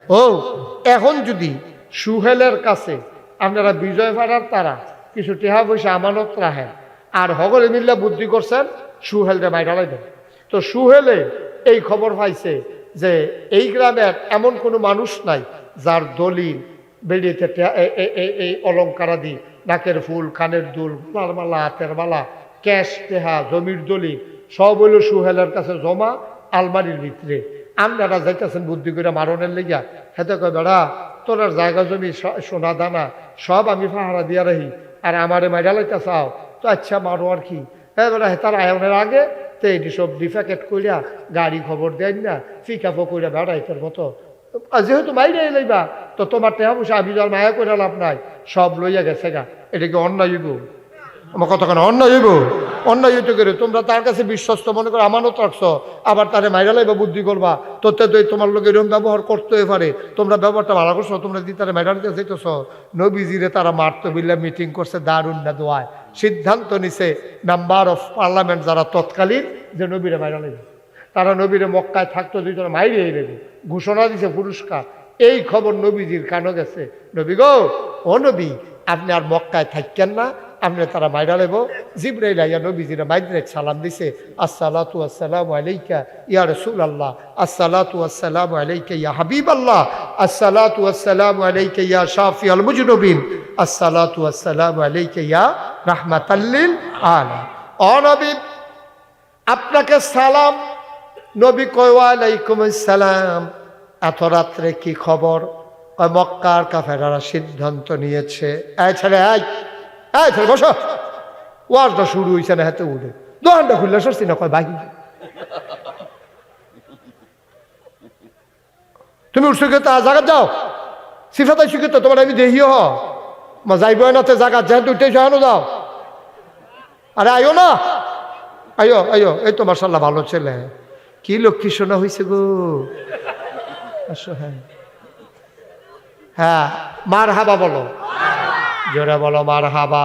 ও এখন যদি সুহেলের কাছে আপনারা বিজয় পাড়ার তারা কিছু টেহা পয়সা আমানত রাখেন আর হগলে মিল্লা বুদ্ধি করছেন সুহেলরে বাইরালাই দেন, তো সুহেলে এই খবর পাইছে যে এই গ্রামের এমন কোনো মানুষ নাই যার দলিল বেরিয়েতে এই অলঙ্কারাদি, নাকের ফুল, কানের দুল, গলার মালা, হাতের মালা, ক্যাশ, টেহা, জমির দলিল সব হইল সুহেলের কাছে জমা আলমারির ভিতরে। আপনারা যাইতেছেন বুদ্ধি করে মারণের লেগিয়া, হেতে কয় বেড়া তোর জায়গা জমি সোনা দানা সব আমি পাহারা দিয়া রাখি আর আমারে মাইরা লাইতে চাও, তো আচ্ছা মারো আর কি। হ্যাঁ বেড়া তার আয়নের আগে তো এটি সব ডিফ্যাকেট করিয়া গাড়ি খবর দেন না ফিকাফো করিয়া বেড়াইতের মতো, যেহেতু মাইরে লইবা তো তোমার টেহা পয়সা আমি যার মায়া করে লাভ নাই, সব লইয়া গেছে গা। এটা কি অন্যায় হইব? আমার কথা কেন অন্যায় হইব? অন্যায় হইতে করে তোমরা তার কাছে বিশ্বস্ত মনে করে আমানত রাখছো, আবার তারে মাইরা লাইবা বুদ্ধি করবা, তোতে তো তোমার লোক এরকম ব্যবহার করতে পারে, তোমরা ব্যবহারটা ভালো করছো, তোমরা যদি তারা মাইরা দিতে চাইতেছ। নবীজিরে তারা মারতো বিল্লা মিটিং করছে দারুন না দোয়ায়, সিদ্ধান্ত নিছে মেম্বার অফ পার্লামেন্ট যারা তৎকালীন যে নবীরে মাইরা লাইবে, তারা নবীরে মক্কায় থাকতো দুইজনে মাইরে নেবে, ঘোষণা দিছে পুরস্কার। এই খবর নবীজির কানো গেছে, নবী গো ও নবী আপনি আর মক্কায় থাকেন না, আপনি তারা মাইরা লেব। জিবরাইল আইয়া নবীজিরা মাইদ্রেক সালাম দিছে, আসসালাতু আসসালামু আলাইকা ইয়া রাসূলুল্লাহ, আসসালাতু আসসালামু আলাইকা ইয়া হাবিবাল্লাহ, আসসালাতু আসসালামু আলাইকা ইয়া শাফিউল মুজনুবিন, আসসালাতু আসসালামু আলাইকা ইয়া রাহমাতাল লিল আলামিন। ও নবী আপনাকে সালাম। নবী কয় ওয়া আলাইকুমুস সালাম। এত রাত্রে কি খবর? ওই মক্কার কাফেররা সিদ্ধান্ত নিয়েছে, এই ছেলে এই ছেলে বসো, ওয়াজটা শুরু হয়েছে না, হাতে উঠে দোকানটা খুললে সরছি না, কয় বাকি তুমি উঠছো কে তা জায়গা যাও, সিফাত আইসু কে তো তোমার আমি দেখিও হ মা যাইব না তে জায়গা যেহেতু উঠে যাও যাও, আরে আইও না, আইও আইও, এই তো মাশাআল্লাহ ভালো ছেলে, কি লক্ষ্মী শোনা হয়েছে গো, আসো। হ্যাঁ হ্যাঁ মার হাবা বলো, জোরে বলো মার হাবা।